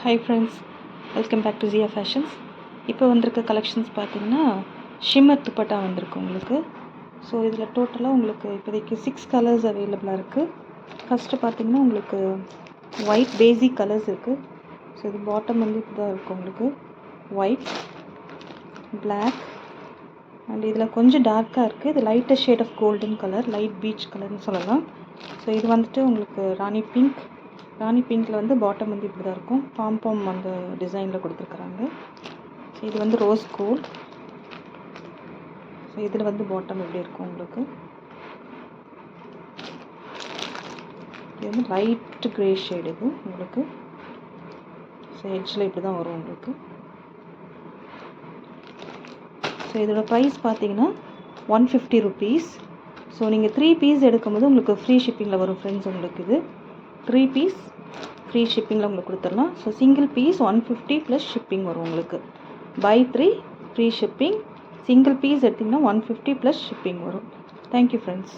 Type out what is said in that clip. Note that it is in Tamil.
Hi friends, welcome back to Jiya fashions. இப்போ வந்திருக்க கலெக்ஷன்ஸ் பார்த்தீங்கன்னா ஷிம்மர் துப்பட்டா வந்திருக்கு உங்களுக்கு. ஸோ இதில் டோட்டலாக உங்களுக்கு இப்போதைக்கு 6 கலர்ஸ் அவைலபிளாக இருக்குது. ஃபஸ்ட்டு பார்த்தீங்கன்னா உங்களுக்கு ஒயிட் பேசிக் கலர்ஸ் இருக்குது. ஸோ இது பாட்டம் வந்து இப்படி தான் இருக்கும் உங்களுக்கு. ஒயிட், பிளாக் அண்ட் இதில் கொஞ்சம் டார்க்காக இருக்குது. இது lighter shade of golden colour, light peach கலர்னு சொல்லலாம். ஸோ இது வந்துட்டு உங்களுக்கு ராணி பிங்க்கில் வந்து பாட்டம் வந்து இப்படி தான் இருக்கும். பாம் அந்த டிசைனில் கொடுத்துருக்குறாங்க. ஸோ இது வந்து ரோஸ் கோல்ட். ஸோ இதில் வந்து பாட்டம் எப்படி இருக்கும் உங்களுக்கு. இது வந்து லைட் க்ரே ஷேட் இது உங்களுக்கு. ஸோ எட்ஜில் இப்படி தான் வரும் உங்களுக்கு. ஸோ இதோட ப்ரைஸ் பார்த்தீங்கன்னா 150 ருபீஸ். ஸோ நீங்கள் 3 பீஸ் எடுக்கும்போது உங்களுக்கு ஃப்ரீ ஷிப்பிங்கில் வரும் ஃப்ரெண்ட்ஸ். உங்களுக்கு இது 3 பீஸ் ஃப்ரீ ஷிப்பிங்கில் உங்களுக்கு கொடுத்துடலாம். So single piece 150 plus shipping வரும் உங்களுக்கு. Buy 3 free shipping. Single piece எடுத்திங்கன்னா 150 ப்ளஸ் ஷிப்பிங் வரும். Thank you friends.